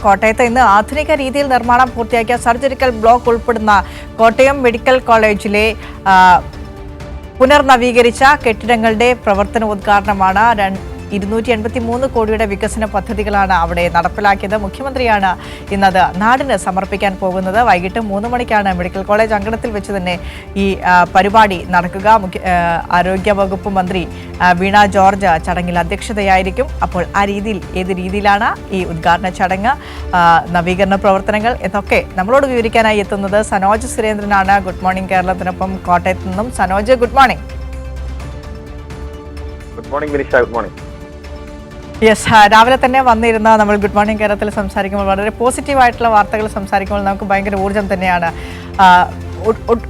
കോട്ടയത്ത് ഇന്ന് ആധുനിക രീതിയിൽ നിർമ്മാണം പൂർത്തിയാക്കിയ സർജിക്കൽ ബ്ലോക്ക് ഉൾപ്പെടുന്ന കോട്ടയം മെഡിക്കൽ കോളേജിലെ പുനർനവീകരിച്ച കെട്ടിടങ്ങളുടെ പ്രവർത്തനോദ്ഘാടനമാണ്. 283 കോടിയുടെ വികസന പദ്ധതികളാണ് അവിടെ നടപ്പിലാക്കിയത്. മുഖ്യമന്ത്രിയാണ് ഇന്നത് നാടിന് സമർപ്പിക്കാൻ പോകുന്നത്. വൈകിട്ട് 3 മണിക്കാണ് മെഡിക്കൽ കോളേജ് അങ്കണത്തിൽ വെച്ച് തന്നെ ഈ പരിപാടി നടക്കുക. ആരോഗ്യ വകുപ്പ് മന്ത്രി വീണ ജോർജ് ചടങ്ങിൽ അധ്യക്ഷതയായിരിക്കും. അപ്പോൾ ഏത് രീതിയിലാണ് ഈ ഉദ്ഘാടന ചടങ്ങ്, നവീകരണ പ്രവർത്തനങ്ങൾ എന്നൊക്കെ നമ്മളോട് വിവരിക്കാനായി എത്തുന്നത് സനോജ് സുരേന്ദ്രനാണ്. ഗുഡ് മോർണിംഗ് കേരളത്തിനൊപ്പം കോട്ടയത്ത് നിന്നും Sanoj, good morning. Good morning Vinisha, good morning. Yes, രാവിലെ തന്നെ വന്നിരുന്ന നമ്മൾ ഗുഡ് മോർണിംഗ് കേരളത്തിൽ സംസാരിക്കുമ്പോൾ വളരെ പോസിറ്റീവായിട്ടുള്ള വാർത്തകൾ സംസാരിക്കുമ്പോൾ നമുക്ക് ഭയങ്കര ഊർജ്ജം തന്നെയാണ്.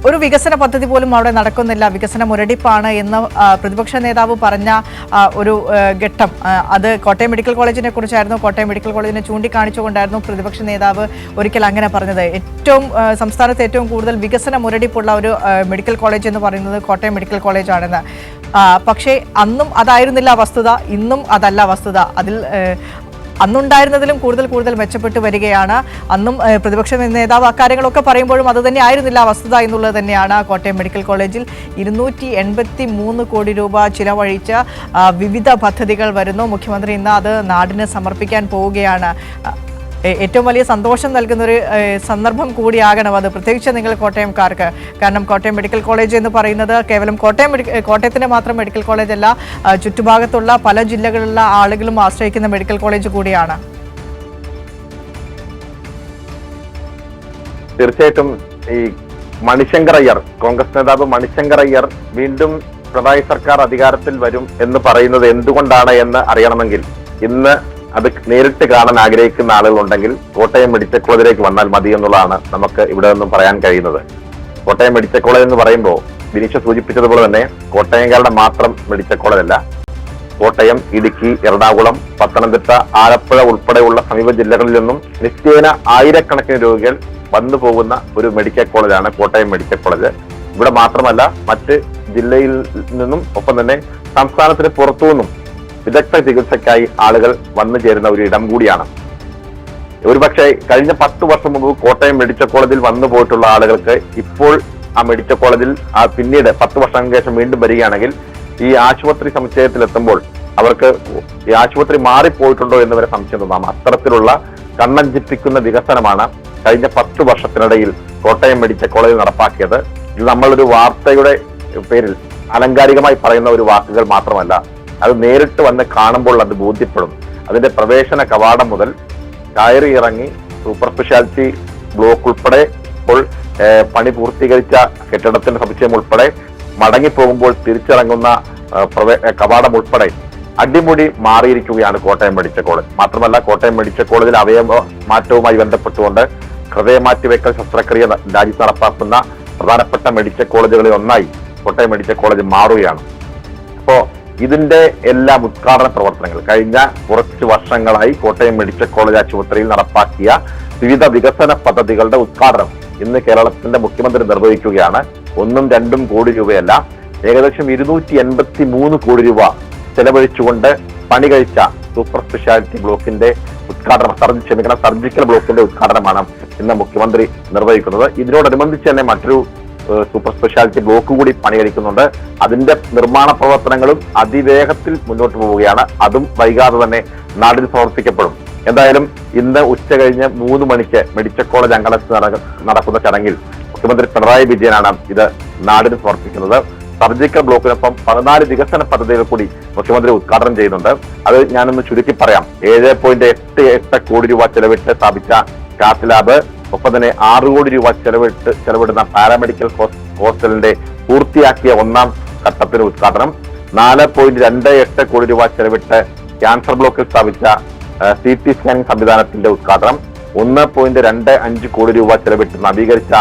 ഒരു വികസന പദ്ധതി പോലും അവിടെ നടക്കുന്നില്ല, വികസന മുരടിപ്പാണ് എന്ന് പ്രതിപക്ഷ നേതാവ് പറഞ്ഞ ഒരു ഘട്ടം, അത് കോട്ടയം മെഡിക്കൽ കോളേജിനെ കുറിച്ചായിരുന്നു. കോട്ടയം മെഡിക്കൽ കോളേജിനെ ചൂണ്ടിക്കാണിച്ചുകൊണ്ടായിരുന്നു പ്രതിപക്ഷ നേതാവ് ഒരിക്കൽ അങ്ങനെ പറഞ്ഞത്. സംസ്ഥാനത്ത് ഏറ്റവും കൂടുതൽ വികസന മുരടിപ്പുള്ള ഒരു മെഡിക്കൽ കോളേജ് എന്ന് പറയുന്നത് കോട്ടയം മെഡിക്കൽ കോളേജാണെന്ന്. പക്ഷേ അന്നും അതായിരുന്നില്ല വസ്തുത, ഇന്നും അതല്ല വസ്തുത. അന്നുണ്ടായിരുന്നതിലും കൂടുതൽ മെച്ചപ്പെട്ടു വരികയാണ്. അന്നും പ്രതിപക്ഷ നേതാവ് അക്കാര്യങ്ങളൊക്കെ പറയുമ്പോഴും അത് തന്നെ ആയിരുന്നില്ല വസ്തുത എന്നുള്ളത് തന്നെയാണ്. കോട്ടയം മെഡിക്കൽ കോളേജിൽ 283 കോടി രൂപ ചിലവഴിച്ച് വിവിധ പദ്ധതികൾ വരുന്നു. മുഖ്യമന്ത്രി ഇന്ന് അത് നാടിന് സമർപ്പിക്കാൻ പോവുകയാണ്. ഏറ്റവും വലിയ സന്തോഷം നൽകുന്നൊരു സന്ദർഭം കൂടിയാകണം അത്, പ്രത്യേകിച്ച് നിങ്ങൾ കോട്ടയംകാർക്ക്. കാരണം കോട്ടയം മെഡിക്കൽ കോളേജ് എന്ന് പറയുന്നത് കേവലം കോട്ടയത്തിൻ്റെ മാത്രം മെഡിക്കൽ കോളേജ് അല്ല, ചുറ്റുഭാഗത്തുള്ള പല ജില്ലകളിലുള്ള ആളുകളും ആശ്രയിക്കുന്ന മെഡിക്കൽ കോളേജ് കൂടിയാണ്. തീർച്ചയായിട്ടും ഈ മണിശങ്കർ അയ്യർ, കോൺഗ്രസ് നേതാവ് മണിശങ്കർ അയ്യർ വീണ്ടും പിണറായി സർക്കാർ അധികാരത്തിൽ വരും എന്ന് പറയുന്നത് എന്തുകൊണ്ടാണ് എന്ന് അറിയണമെങ്കിൽ ഇന്ന് അത് നേരിട്ട് കാണാൻ ആഗ്രഹിക്കുന്ന ആളുകളുണ്ടെങ്കിൽ കോട്ടയം മെഡിക്കൽ കോളേജിലേക്ക് വന്നാൽ മതി എന്നുള്ളതാണ് നമുക്ക് ഇവിടെ നിന്നും പറയാൻ കഴിയുന്നത്. കോട്ടയം മെഡിക്കൽ കോളേജ് എന്ന് പറയുമ്പോൾ വിനീഷ സൂചിപ്പിച്ചതുപോലെ തന്നെ കോട്ടയംകാരുടെ മാത്രം മെഡിക്കൽ കോളേജല്ല. കോട്ടയം, ഇടുക്കി, എറണാകുളം, പത്തനംതിട്ട, ആലപ്പുഴ ഉൾപ്പെടെയുള്ള സമീപ ജില്ലകളിൽ നിന്നും നിത്യേന ആയിരക്കണക്കിന് രോഗികൾ വന്നു പോകുന്ന ഒരു മെഡിക്കൽ കോളേജാണ് കോട്ടയം മെഡിക്കൽ കോളേജ്. ഇവിടെ മാത്രമല്ല, മറ്റ് ജില്ലയിൽ നിന്നും ഒപ്പം തന്നെ സംസ്ഥാനത്തിന് പുറത്തുനിന്നും വിദഗ്ധ ചികിത്സയ്ക്കായി ആളുകൾ വന്നു ചേരുന്ന ഒരു ഇടം കൂടിയാണ്. ഒരുപക്ഷെ കഴിഞ്ഞ 10 വർഷം മുമ്പ് കോട്ടയം മെഡിക്കൽ കോളേജിൽ വന്നു പോയിട്ടുള്ള ആളുകൾക്ക് ഇപ്പോൾ ആ മെഡിക്കൽ കോളേജിൽ പിന്നീട് 10 വർഷങ്ങൾക്ക് ശേഷം വീണ്ടും വരികയാണെങ്കിൽ ഈ ആശുപത്രി സമുച്ചയത്തിലെത്തുമ്പോൾ അവർക്ക് ഈ ആശുപത്രി മാറിപ്പോയിട്ടുണ്ടോ എന്ന് വരെ സംശയം തോന്നാം. അത്തരത്തിലുള്ള കണ്ണഞ്ചിപ്പിക്കുന്ന വികസനമാണ് കഴിഞ്ഞ 10 വർഷത്തിനിടയിൽ കോട്ടയം മെഡിക്കൽ കോളേജിൽ നടപ്പാക്കിയത്. ഇത് നമ്മളൊരു വാർത്തയുടെ പേരിൽ അലങ്കാരികമായി പറയുന്ന ഒരു വാക്കുകൾ മാത്രമല്ല, അത് നേരിട്ട് വന്ന് കാണുമ്പോൾ അത് ബോധ്യപ്പെടും. അതിന്റെ പ്രവേശന കവാടം മുതൽ കയറി ഇറങ്ങി സൂപ്പർ സ്പെഷ്യാലിറ്റി ബ്ലോക്ക് ഉൾപ്പെടെ ഇപ്പോൾ പണി പൂർത്തീകരിച്ച കെട്ടിടത്തിന്റെ സമുച്ചയം ഉൾപ്പെടെ മടങ്ങിപ്പോകുമ്പോൾ തിരിച്ചിറങ്ങുന്ന കവാടം ഉൾപ്പെടെ അടിമുടി മാറിയിരിക്കുകയാണ് കോട്ടയം മെഡിക്കൽ കോളേജ്. മാത്രമല്ല, കോട്ടയം മെഡിക്കൽ കോളേജിൽ അവയവ മാറ്റവുമായി ബന്ധപ്പെട്ടുകൊണ്ട് ഹൃദയമാറ്റിവെക്കൽ ശസ്ത്രക്രിയ രാജ്യത്ത് നടപ്പാക്കുന്ന പ്രധാനപ്പെട്ട മെഡിക്കൽ കോളേജുകളിൽ ഒന്നായി കോട്ടയം മെഡിക്കൽ കോളേജ് മാറുകയാണ്. അപ്പോ ഇതിന്റെ എല്ലാ ഉദ്ഘാടന പ്രവർത്തനങ്ങൾ കഴിഞ്ഞ കുറച്ച് വർഷങ്ങളായി കോട്ടയം മെഡിക്കൽ കോളേജ് ആശുപത്രിയിൽ നടപ്പാക്കിയ വിവിധ വികസന പദ്ധതികളുടെ ഉദ്ഘാടനം ഇന്ന് കേരളത്തിന്റെ മുഖ്യമന്ത്രി നിർവഹിക്കുകയാണ്. 1-2 കോടി രൂപയല്ല, ഏകദേശം 283 കോടി രൂപ ചെലവഴിച്ചുകൊണ്ട് പണി കഴിച്ച സൂപ്പർ സ്പെഷ്യാലിറ്റി ബ്ലോക്കിന്റെ സർജിക്കൽ ബ്ലോക്കിന്റെ ഉദ്ഘാടനമാണ് ഇന്ന് മുഖ്യമന്ത്രി നിർവഹിക്കുന്നത്. ഇതിനോടനുബന്ധിച്ച് തന്നെ മറ്റൊരു സൂപ്പർ സ്പെഷ്യാലിറ്റി ബ്ലോക്ക് കൂടി പണികഴിക്കുന്നുണ്ട്. അതിന്റെ നിർമ്മാണ പ്രവർത്തനങ്ങളും അതിവേഗത്തിൽ മുന്നോട്ട് പോവുകയാണ്. അതും വൈകാതെ തന്നെ നാടിന് സമർപ്പിക്കപ്പെടും. എന്തായാലും ഇന്ന് ഉച്ച കഴിഞ്ഞ് 3 മണിക്ക് മെഡിക്കൽ കോളേജ് അങ്കണത്തിൽ നടക്കുന്ന ചടങ്ങിൽ മുഖ്യമന്ത്രി പിണറായി വിജയനാണ് ഇത് നാടിന് സമർപ്പിക്കുന്നത്. സർജിക്കൽ ബ്ലോക്കിനൊപ്പം 14 വികസന പദ്ധതികൾ കൂടി മുഖ്യമന്ത്രി ഉദ്ഘാടനം ചെയ്യുന്നുണ്ട്. അത് ഞാനൊന്ന് ചുരുക്കി പറയാം. 7.88 കോടി രൂപ ചെലവിട്ട് സ്ഥാപിച്ച കാത്ത് ലാബ്, ഒപ്പം തന്നെ 6 കോടി രൂപ ചെലവിടുന്ന പാരാമെഡിക്കൽ ഹോസ്റ്റലിന്റെ പൂർത്തിയാക്കിയ 1ാം ഘട്ടത്തിന് ഉദ്ഘാടനം, 4.28 കോടി രൂപ ചെലവിട്ട് ക്യാൻസർ ബ്ലോക്കിൽ സ്ഥാപിച്ച CT സ്കാനിംഗ് സംവിധാനത്തിന്റെ ഉദ്ഘാടനം, 1.25 കോടി രൂപ ചെലവിട്ട് നവീകരിച്ച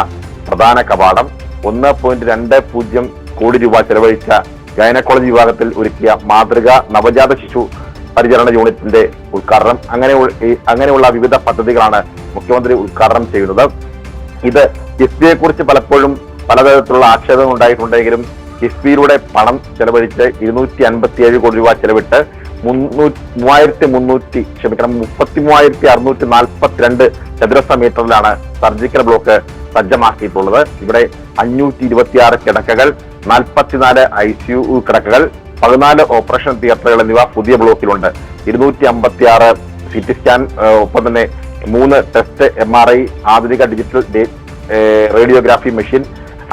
പ്രധാന കവാടം, 1.20 കോടി രൂപ ചെലവഴിച്ച ഗൈനക്കോളജി വിഭാഗത്തിൽ ഒരുക്കിയ മാതൃക നവജാത ശിശു പരിചരണ യൂണിറ്റിന്റെ ഉദ്ഘാടനം, അങ്ങനെയുള്ള വിവിധ പദ്ധതികളാണ് മുഖ്യമന്ത്രി ഉദ്ഘാടനം ചെയ്യുന്നത്. ഇത് കിഫ്ബിയെ കുറിച്ച് പലപ്പോഴും പലതരത്തിലുള്ള ആക്ഷേപങ്ങൾ ഉണ്ടായിട്ടുണ്ടെങ്കിലും കിഫ്ബിയിലൂടെ പണം ചെലവഴിച്ച് 257 കോടി രൂപ ചെലവിട്ട് 33,642 ചതുരശ്ര മീറ്ററിലാണ് സർജിക്കൽ ബ്ലോക്ക് സജ്ജമാക്കിയിട്ടുള്ളത്. ഇവിടെ 526 കിടക്കകൾ, 44 ICU കിടക്കകൾ, 14 ഓപ്പറേഷൻ തിയേറ്ററുകൾ എന്നിവ പുതിയ ബ്ലോക്കിലുണ്ട്. 256 CT സ്കാൻ, ഒപ്പം തന്നെ 3 ടെസ്റ്റ് MRI, ആധുനിക ഡിജിറ്റൽ റേഡിയോഗ്രാഫി മെഷീൻ,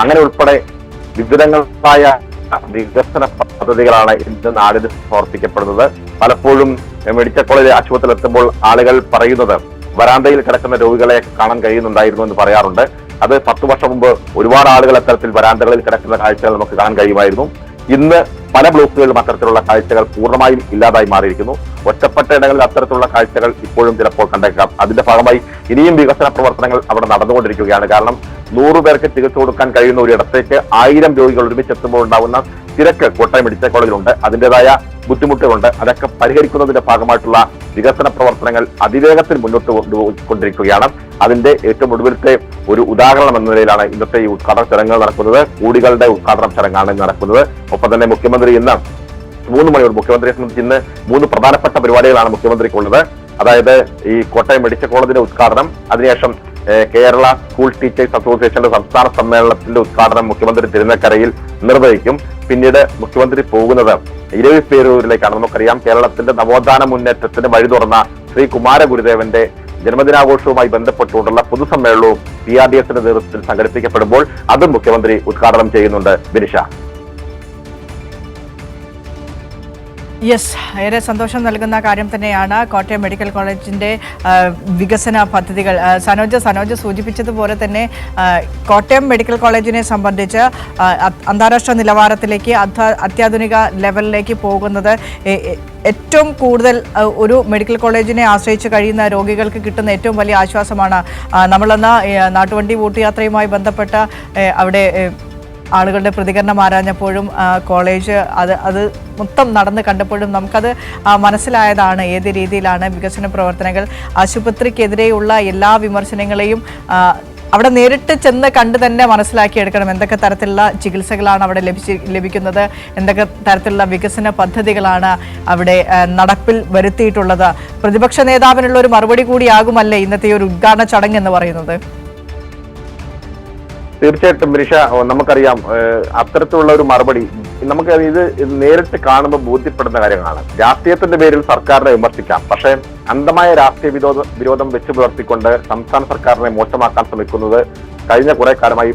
അങ്ങനെ ഉൾപ്പെടെ വിവിധങ്ങളായ വികസന പദ്ധതികളാണ് ഇന്ന് നാടിന് സമർപ്പിക്കപ്പെടുന്നത്. പലപ്പോഴും മെഡിക്കൽ കോളേജ് ആശുപത്രിയിൽ എത്തുമ്പോൾ ആളുകൾ പറയുന്നത് വരാന്തയിൽ കിടക്കുന്ന രോഗികളെ കാണാൻ കഴിയുന്നുണ്ടായിരുന്നു എന്ന് പറയാറുണ്ട്. അത് 10 വർഷം മുമ്പ് ഒരുപാട് ആളുകൾ അത്തരത്തിൽ വരാന്തകളിൽ കിടക്കുന്ന കാഴ്ചകൾ നമുക്ക് കാണാൻ കഴിയുമായിരുന്നു. ഇന്ന് പല ബ്ലോക്കുകളിലും അത്തരത്തിലുള്ള കാഴ്ചകൾ പൂർണ്ണമായും ഇല്ലാതായി മാറിയിരിക്കുന്നു. ഒറ്റപ്പെട്ട ഇടങ്ങളിൽ അത്തരത്തിലുള്ള കാഴ്ചകൾ ഇപ്പോഴും ചിലപ്പോൾ കണ്ടേക്കാം. അതിന്റെ ഭാഗമായി ഇനിയും വികസന പ്രവർത്തനങ്ങൾ അവിടെ നടന്നുകൊണ്ടിരിക്കുകയാണ്. കാരണം 100 പേർക്ക് ചികിത്സ കൊടുക്കാൻ കഴിയുന്ന ഒരു ഇടത്തേക്ക് 1000 രോഗികൾ ഒരുമിച്ചെത്തുമ്പോൾ ഉണ്ടാകുന്ന തിരക്ക് കോട്ടയം മെഡിക്കൽ കോളേജിലുണ്ട്. അതിൻ്റെതായ ബുദ്ധിമുട്ടുകളുണ്ട്. അതൊക്കെ പരിഹരിക്കുന്നതിന്റെ ഭാഗമായിട്ടുള്ള വികസന പ്രവർത്തനങ്ങൾ അതിവേഗത്തിൽ മുന്നോട്ട് കൊണ്ടുപോയിക്കൊണ്ടിരിക്കുകയാണ്. അതിന്റെ ഏറ്റവും ഒടുവിലത്തെ ഒരു ഉദാഹരണം എന്ന നിലയിലാണ് ഇന്നത്തെ ഈ ഉദ്ഘാടന ചടങ്ങുകൾ നടക്കുന്നത്. കൂടികളുടെ ഉദ്ഘാടന ചടങ്ങാണ് നടക്കുന്നത്. ഒപ്പം തന്നെ മുഖ്യമന്ത്രി ഇന്ന് 3 മണിയോട് മുഖ്യമന്ത്രിയെ സംബന്ധിച്ച് ഇന്ന് 3 പ്രധാനപ്പെട്ട പരിപാടികളാണ് മുഖ്യമന്ത്രിക്കുള്ളത്. അതായത് ഈ കോട്ടയം മെഡിക്കൽ കോളേജിന്റെ ഉദ്ഘാടനം, അതിനുശേഷം കേരള സ്കൂൾ ടീച്ചേഴ്സ് അസോസിയേഷന്റെ സംസ്ഥാന സമ്മേളനത്തിന്റെ ഉദ്ഘാടനം മുഖ്യമന്ത്രി തിരുനക്കരയിൽ നിർവഹിക്കും. പിന്നീട് മുഖ്യമന്ത്രി പോകുന്നത് ഇരവിപേരൂരിലേക്കാണ്. നമുക്കറിയാം, കേരളത്തിന്റെ നവോത്ഥാന മുന്നേറ്റത്തിന് വഴി തുറന്ന ശ്രീ കുമാരഗുരുദേവന്റെ ജന്മദിനാഘോഷവുമായി ബന്ധപ്പെട്ടുകൊണ്ടുള്ള പൊതുസമ്മേളനവും PRDSന്റെ നേതൃത്വത്തിൽ സംഘടിപ്പിക്കപ്പെടുമ്പോൾ അതും മുഖ്യമന്ത്രി ഉദ്ഘാടനം ചെയ്യുന്നുണ്ട്. ബിനിഷ. യെസ്, ഏറെ സന്തോഷം നൽകുന്ന കാര്യം തന്നെയാണ് കോട്ടയം മെഡിക്കൽ കോളേജിൻ്റെ വികസന പദ്ധതികൾ. സനോജ് സൂചിപ്പിച്ചതുപോലെ തന്നെ കോട്ടയം മെഡിക്കൽ കോളേജിനെ സംബന്ധിച്ച് അന്താരാഷ്ട്ര നിലവാരത്തിലേക്ക് അത്യാധുനിക ലെവലിലേക്ക് പോകുന്നത് ഏറ്റവും കൂടുതൽ ഒരു മെഡിക്കൽ കോളേജിനെ ആശ്രയിച്ച് കഴിയുന്ന രോഗികൾക്ക് കിട്ടുന്ന ഏറ്റവും വലിയ ആശ്വാസമാണ്. നമ്മളെന്ന നാട്ടുവണ്ടി വോട്ടുയാത്രയുമായി ബന്ധപ്പെട്ട അവിടെ ആളുകളുടെ പ്രതികരണം ആരാഞ്ഞപ്പോഴും കോളേജ് അത് മൊത്തം നടന്ന് കണ്ടപ്പോഴും നമുക്കത് മനസ്സിലായതാണ് ഏത് രീതിയിലാണ് വികസന പ്രവർത്തനങ്ങൾ. ആശുപത്രിക്കെതിരെയുള്ള എല്ലാ വിമർശനങ്ങളെയും അവിടെ നേരിട്ട് ചെന്ന് കണ്ട് തന്നെ മനസ്സിലാക്കിയെടുക്കണം. എന്തൊക്കെ തരത്തിലുള്ള ചികിത്സകളാണ് അവിടെ ലഭിക്കുന്നത്, എന്തൊക്കെ തരത്തിലുള്ള വികസന പദ്ധതികളാണ് അവിടെ നടപ്പിൽ വരുത്തിയിട്ടുള്ളത്. പ്രതിപക്ഷ നേതാവിനുള്ള ഒരു മറുപടി കൂടിയാകുമല്ലേ ഇന്നത്തെ ഒരു ഉദ്ഘാടന ചടങ്ങ് എന്ന് പറയുന്നത്? തീർച്ചയായിട്ടും ബിനിഷ, നമുക്കറിയാം അത്തരത്തിലുള്ള ഒരു മറുപടി നമുക്ക് ഇത് നേരിട്ട് കാണുമ്പോൾ ബോധ്യപ്പെടുന്ന കാര്യങ്ങളാണ്. രാഷ്ട്രീയത്തിന്റെ പേരിൽ സർക്കാരിനെ വിമർശിക്കാം, പക്ഷേ അന്ധമായ രാഷ്ട്രീയ വിരോധം വെച്ച് പുലർത്തിക്കൊണ്ട് സംസ്ഥാന സർക്കാരിനെ മോശമാക്കാൻ ശ്രമിക്കുന്നത് കഴിഞ്ഞ കുറെ കാലമായി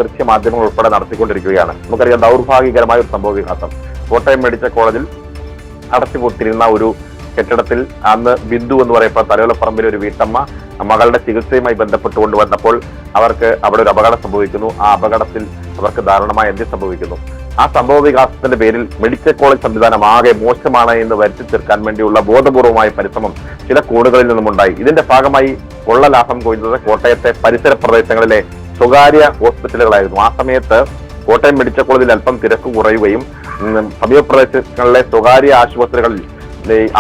ദൃശ്യ മാധ്യമങ്ങൾ ഉൾപ്പെടെ നടത്തിക്കൊണ്ടിരിക്കുകയാണ്. നമുക്കറിയാം, ദൗർഭാഗ്യകരമായ ഒരു സംഭവ വികാസം കോട്ടയം മെഡിക്കൽ കോളേജിൽ അടച്ചുപൂട്ടിയിരുന്ന ഒരു കെട്ടിടത്തിൽ അന്ന് ബിന്ദു എന്ന് പറയപ്പോൾ തലയോലപ്പറമ്പിലെ ഒരു വീട്ടമ്മ മകളുടെ ചികിത്സയുമായി ബന്ധപ്പെട്ടുകൊണ്ട് വന്നപ്പോൾ അവർക്ക് അവിടെ ഒരു അപകടം സംഭവിക്കുന്നു. ആ അപകടത്തിൽ അവർക്ക് ദാരുണമായ എന്ത് സംഭവിക്കുന്നു. ആ സംഭവ വികാസത്തിന്റെ പേരിൽ മെഡിക്കൽ കോളേജ് സംവിധാനം ആകെ മോശമാണ് എന്ന് വരുത്തി തീർക്കാൻ വേണ്ടിയുള്ള ബോധപൂർവമായ പരിശ്രമം ചില കോണുകളിൽ നിന്നുമുണ്ടായി. ഇതിന്റെ ഭാഗമായി കൊള്ള ലാഭം കൊയ്യുന്നത് കോട്ടയത്തെ പരിസര പ്രദേശങ്ങളിലെ സ്വകാര്യ ഹോസ്പിറ്റലുകളായിരുന്നു. ആ സമയത്ത് കോട്ടയം മെഡിക്കൽ കോളേജിൽ അല്പം തിരക്ക് കുറയുകയും സമീപ പ്രദേശങ്ങളിലെ സ്വകാര്യ ആശുപത്രികളിൽ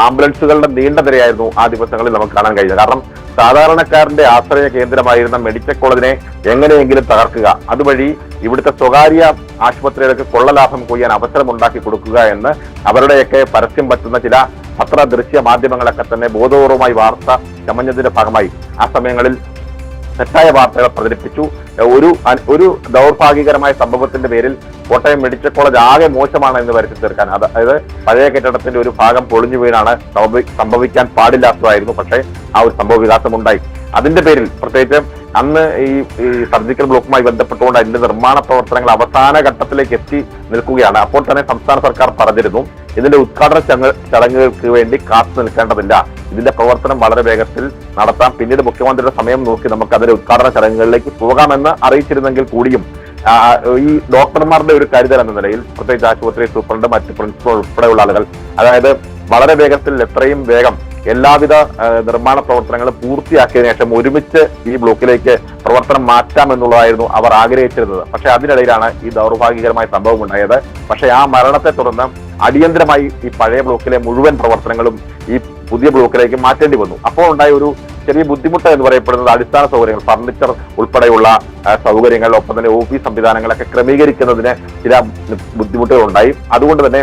ആംബുലൻസുകളുടെ നീണ്ട നിരയായിരുന്നു ആ ദിവസങ്ങളിൽ നമുക്ക് കാണാൻ കഴിഞ്ഞത്. കാരണം സാധാരണക്കാരന്റെ ആശ്രയ കേന്ദ്രമായിരുന്ന മെഡിക്കൽ കോളേജിനെ എങ്ങനെയെങ്കിലും തകർക്കുക, അതുവഴി ഇവിടുത്തെ സ്വകാര്യ ആശുപത്രികൾക്ക് കൊള്ളലാഭം കൊയ്യാൻ അവസരം ഉണ്ടാക്കി കൊടുക്കുക എന്ന് അവരുടെയൊക്കെ പരസ്യം പറ്റുന്ന ചില ദൃശ്യ മാധ്യമങ്ങളൊക്കെ തന്നെ ബോധപൂർവമായി വാർത്ത ചമഞ്ഞതിന്റെ ഭാഗമായി ആ സമയങ്ങളിൽ തെറ്റായ വാർത്തകൾ പ്രചരിപ്പിച്ചു. ഒരു ദൗർഭാഗ്യകരമായ സംഭവത്തിന്റെ പേരിൽ കോട്ടയം മെഡിക്കൽ കോളേജ് ആകെ മോശമാണ് എന്ന് വരുത്തി തീർക്കാൻ, അതായത് പഴയ കെട്ടിടത്തിന്റെ ഒരു ഭാഗം പൊളിഞ്ഞു വീണാണ് സംഭവിക്കാൻ പാടില്ലാത്തതായിരുന്നു. പക്ഷേ ആ ഒരു സംഭവ വികാസം ഉണ്ടായി. അതിന്റെ പേരിൽ പ്രത്യേകിച്ച് അന്ന് ഈ സർജിക്കൽ ബ്ലോക്കുമായി ബന്ധപ്പെട്ടുകൊണ്ട് അതിന്റെ നിർമ്മാണ പ്രവർത്തനങ്ങൾ അവസാന ഘട്ടത്തിലേക്ക് എത്തി നിൽക്കുകയാണ്. അപ്പോൾ തന്നെ സംസ്ഥാന സർക്കാർ പറഞ്ഞിരുന്നു, ഇതിന്റെ ഉദ്ഘാടന ചടങ്ങുകൾക്ക് വേണ്ടി കാത്തു നിൽക്കേണ്ടതില്ല, ഇതിന്റെ പ്രവർത്തനം വളരെ വേഗത്തിൽ നടത്താം, പിന്നീട് മുഖ്യമന്ത്രിയുടെ സമയം നോക്കി നമുക്ക് അതിന്റെ ഉദ്ഘാടന ചടങ്ങുകളിലേക്ക് പോകാമെന്ന് അറിയിച്ചിരുന്നെങ്കിൽ കൂടിയും ഈ ഡോക്ടർമാരുടെ ഒരു കരുതൽ എന്ന നിലയിൽ പ്രത്യേകിച്ച് ആശുപത്രി സൂപ്രണ്ട്, മറ്റ് പ്രിൻസിപ്പൽ ഉൾപ്പെടെയുള്ള ആളുകൾ, അതായത് വളരെ വേഗത്തിൽ എത്രയും വേഗം എല്ലാവിധ നിർമ്മാണ പ്രവർത്തനങ്ങളും പൂർത്തിയാക്കിയതിനു ശേഷം ഒരുമിച്ച് ഈ ബ്ലോക്കിലേക്ക് പ്രവർത്തനം മാറ്റാമെന്നുള്ളതായിരുന്നു അവർ ആഗ്രഹിച്ചിരുന്നത്. പക്ഷെ അതിനിടയിലാണ് ഈ ദൗർഭാഗ്യകരമായ സംഭവം ഉണ്ടായത്. പക്ഷെ ആ മരണത്തെ തുടർന്ന് അടിയന്തരമായി ഈ പഴയ ബ്ലോക്കിലെ മുഴുവൻ പ്രവർത്തനങ്ങളും ഈ പുതിയ ബ്ലോക്കിലേക്ക് മാറ്റേണ്ടി വന്നു. അപ്പോൾ ഉണ്ടായ ഒരു ചെറിയ ബുദ്ധിമുട്ട് എന്ന് പറയപ്പെടുന്നത് അടിസ്ഥാന സൗകര്യങ്ങൾ, ഫർണിച്ചർ ഉൾപ്പെടെയുള്ള സൗകര്യങ്ങൾ, ഒപ്പം തന്നെ ഓഫീസ് സംവിധാനങ്ങളൊക്കെ ക്രമീകരിക്കുന്നതിന് ചില ബുദ്ധിമുട്ടുകൾ ഉണ്ടായി. അതുകൊണ്ട് തന്നെ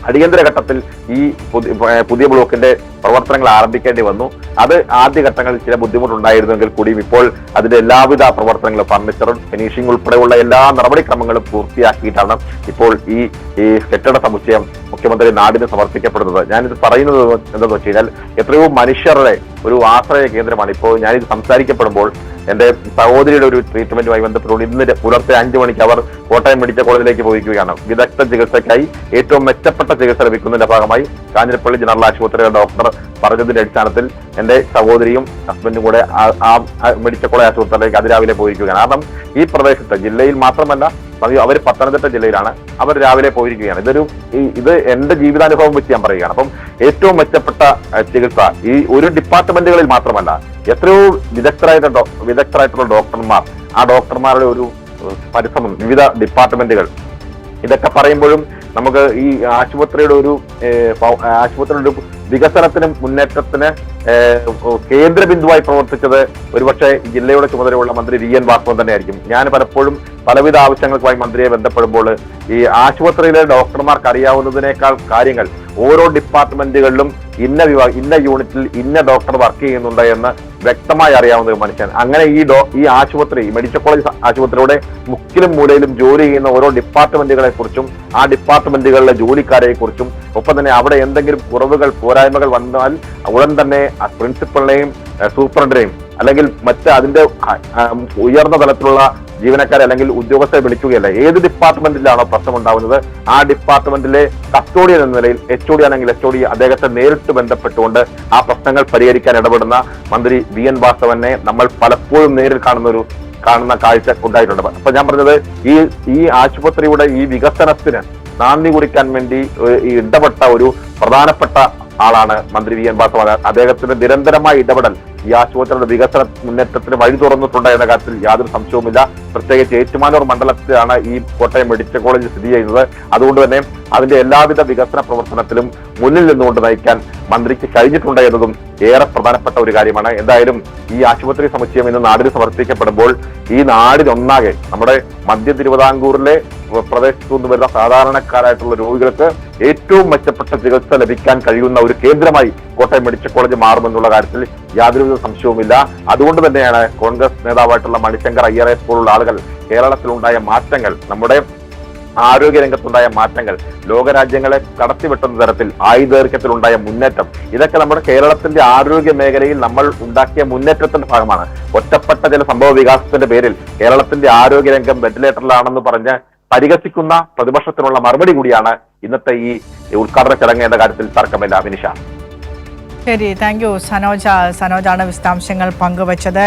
അടിയന്തര ഘട്ടത്തിൽ ഈ പുതിയ ബ്ലോക്കിന്റെ പ്രവർത്തനങ്ങൾ ആരംഭിക്കേണ്ടി വന്നു. അത് ആദ്യഘട്ടങ്ങളിൽ ചില ബുദ്ധിമുട്ടുണ്ടായിരുന്നെങ്കിൽ കൂടിയും ഇപ്പോൾ അതിന്റെ എല്ലാവിധ പ്രവർത്തനങ്ങളും ഫർണിച്ചറും ഫിനിഷിംഗ് ഉൾപ്പെടെയുള്ള എല്ലാ നടപടിക്രമങ്ങളും പൂർത്തിയാക്കിയിട്ടാണ് ഇപ്പോൾ ഈ കെട്ടിട സമുച്ചയം മുഖ്യമന്ത്രി നാടിന് സമർപ്പിക്കപ്പെടുന്നത്. ഞാനിത് പറയുന്നത് എന്താണെന്ന് വെച്ച് കഴിഞ്ഞാൽ എത്രയോ മനുഷ്യരുടെ ഒരു ആശ്രയ കേന്ദ്രമാണ്. ഇപ്പോൾ ഞാനിത് സംസാരിക്കപ്പെടുമ്പോൾ എന്റെ സഹോദരിയുടെ ഒരു ട്രീറ്റ്മെന്റുമായി ബന്ധപ്പെട്ടുകൊണ്ട് ഇന്ന് പുലർച്ചെ 5 മണിക്ക് അവർ കോട്ടയം മെഡിക്കൽ കോളേജിലേക്ക് പോയിരിക്കുകയാണ്. വിദഗ്ധ ചികിത്സയ്ക്കായി ഏറ്റവും മെച്ചപ്പെട്ട ചികിത്സ ലഭിക്കുന്നതിന്റെ ഭാഗമായി കാഞ്ഞിരപ്പള്ളി ജനറൽ ആശുപത്രിയുടെ ഡോക്ടർ പറഞ്ഞതിന്റെ അടിസ്ഥാനത്തിൽ എന്റെ സഹോദരിയും ഹസ്ബൻഡും കൂടെ ആ മെഡിക്കൽ കോളേജ് ആശുപത്രിയിലേക്ക് അതിരാവിലെ പോയിരിക്കുകയാണ്. കാരണം ഈ പ്രദേശത്ത് ജില്ലയിൽ മാത്രമല്ല, അവർ പത്തനംതിട്ട ജില്ലയിലാണ്, അവർ രാവിലെ പോയിരിക്കുകയാണ്. ഇത് എന്റെ ജീവിതാനുഭവം വെച്ച് ഞാൻ പറയുകയാണ്. അപ്പം ഏറ്റവും മെച്ചപ്പെട്ട ചികിത്സ ഈ ഒരു ഡിപ്പാർട്ട്മെന്റുകളിൽ മാത്രമല്ല, എത്രയോ വിദഗ്ധരായിട്ടുള്ള ഡോക്ടർമാർ, ആ ഡോക്ടർമാരുടെ ഒരു പരിശ്രമം, വിവിധ ഡിപ്പാർട്ട്മെന്റുകൾ, ഇതൊക്കെ പറയുമ്പോഴും നമുക്ക് ഈ ആശുപത്രിയുടെ ഒരു വികസനത്തിനും മുന്നേറ്റത്തിന് കേന്ദ്ര ബിന്ദുവായി പ്രവർത്തിച്ചത് ഒരുപക്ഷെ ജില്ലയുടെ ചുമതലയുള്ള മന്ത്രി VN വാസവൻ തന്നെയായിരിക്കും. ഞാൻ പലപ്പോഴും പലവിധ ആവശ്യങ്ങൾക്കായി മന്ത്രിയെ ബന്ധപ്പെടുമ്പോൾ ഈ ആശുപത്രിയിലെ ഡോക്ടർമാർക്ക് അറിയാവുന്നതിനേക്കാൾ കാര്യങ്ങൾ ഓരോ ഡിപ്പാർട്ട്മെന്റുകളിലും ഇന്ന യൂണിറ്റിൽ ഇന്ന ഡോക്ടർ വർക്ക് ചെയ്യുന്നുണ്ട് എന്ന് വ്യക്തമായി അറിയാവുന്ന ഒരു മനുഷ്യൻ. അങ്ങനെ ഈ ആശുപത്രി, മെഡിക്കൽ കോളേജ് ആശുപത്രിയുടെ മുക്കിലും മൂലയിലും ജോലി ചെയ്യുന്ന ഓരോ ഡിപ്പാർട്ട്മെന്റുകളെ കുറിച്ചും ആ ഡിപ്പാർട്ട്മെന്റുകളിലെ ജോലിക്കാരെ കുറിച്ചും ഒപ്പം തന്നെ അവിടെ എന്തെങ്കിലും കുറവുകൾ പോരായ്മകൾ വന്നാൽ ഉടൻ തന്നെ പ്രിൻസിപ്പലിനെയും സൂപ്രണ്ടിനെയും അല്ലെങ്കിൽ അതിന്റെ ഉയർന്ന തലത്തിലുള്ള ജീവനക്കാരെ അല്ലെങ്കിൽ ഉദ്യോഗസ്ഥരെ വിളിക്കുകയല്ല. ഏത് ഡിപ്പാർട്ട്മെന്റിലാണോ പ്രശ്നം ഉണ്ടാവുന്നത് ആ ഡിപ്പാർട്ട്മെന്റിലെ കസ്റ്റോഡിയൻ എന്ന നിലയിൽ HOD ആണെങ്കിൽ HOD അദ്ദേഹത്തെ നേരിട്ട് ബന്ധപ്പെട്ടുകൊണ്ട് ആ പ്രശ്നങ്ങൾ പരിഹരിക്കാൻ ഇടപെടുന്ന മന്ത്രി VN വാസവനെ നമ്മൾ പലപ്പോഴും നേരിൽ കാണുന്ന കാഴ്ച ഉണ്ടായിട്ടുണ്ട്. അപ്പൊ ഞാൻ പറഞ്ഞത് ഈ ആശുപത്രിയുടെ ഈ വികസനത്തിന് നാന്ദി കുറിക്കാൻ വേണ്ടി ഇടപെട്ട ഒരു പ്രധാനപ്പെട്ട ആളാണ് മന്ത്രി VN വാസവൻ. അദ്ദേഹത്തിന്റെ നിരന്തരമായ ഇടപെടൽ ഈ ആശുപത്രിയുടെ വികസന മുന്നേറ്റത്തിന് വഴി തുറന്നിട്ടുണ്ട് എന്ന കാര്യത്തിൽ യാതൊരു സംശയവുമില്ല. പ്രത്യേകിച്ച് ഏറ്റുമാനൂർ മണ്ഡലത്തിലാണ് ഈ കോട്ടയം മെഡിക്കൽ കോളേജ് സ്ഥിതി ചെയ്യുന്നത്. അതുകൊണ്ട് തന്നെ അതിന്റെ എല്ലാവിധ വികസന പ്രവർത്തനത്തിലും മുന്നിൽ നിന്നുകൊണ്ട് നയിക്കാൻ മന്ത്രിക്ക് കഴിഞ്ഞിട്ടുണ്ട് എന്നതും ഏറെ പ്രധാനപ്പെട്ട ഒരു കാര്യമാണ്. എന്തായാലും ഈ ആശുപത്രി സമുച്ചയം ഇന്ന് നാടിന് സമർപ്പിക്കപ്പെടുമ്പോൾ ഈ നാടിനൊന്നാകെ, നമ്മുടെ മധ്യ തിരുവിതാംകൂറിലെ പ്രദേശത്തു നിന്ന് വരുന്ന സാധാരണക്കാരായിട്ടുള്ള രോഗികൾക്ക് ഏറ്റവും മെച്ചപ്പെട്ട ചികിത്സ ലഭിക്കാൻ കഴിയുന്ന ഒരു കേന്ദ്രമായി കോട്ടയം മെഡിക്കൽ കോളേജ് മാറുമെന്നുള്ള കാര്യത്തിൽ യാതൊരുവിധ സംശയവുമില്ല. അതുകൊണ്ട് തന്നെയാണ് കോൺഗ്രസ് നേതാവായിട്ടുള്ള മണിശങ്കർ അയ്യരെ പോലുള്ള ആളുകൾ കേരളത്തിലുണ്ടായ മാറ്റങ്ങൾ, നമ്മുടെ ആരോഗ്യരംഗത്തുണ്ടായ മാറ്റങ്ങൾ, ലോകരാജ്യങ്ങളെ കടത്തിവെട്ടുന്ന തരത്തിൽ ആയുർദൈർഘ്യത്തിലുണ്ടായ മുന്നേറ്റം, ഇതൊക്കെ നമ്മുടെ കേരളത്തിന്റെ ആരോഗ്യ മേഖലയിൽ നമ്മൾ ഉണ്ടാക്കിയ മുന്നേറ്റത്തിന്റെ ഭാഗമാണ്. ഒറ്റപ്പെട്ട ചില സംഭവ വികാസത്തിന്റെ പേരിൽ കേരളത്തിന്റെ ആരോഗ്യരംഗം വെന്റിലേറ്ററിലാണെന്ന് പറഞ്ഞ് പരിഹസിക്കുന്ന പ്രതിപക്ഷത്തിനുള്ള മറുപടി കൂടിയാണ് ഇന്നത്തെ ഈ ഉദ്ഘാടന ചടങ്ങ് എന്ന കാര്യത്തിൽ തർക്കമില്ല. വിനിഷ. ശരി, താങ്ക് യു സനോജാണ് വിശദാംശങ്ങൾ പങ്കുവച്ചത്.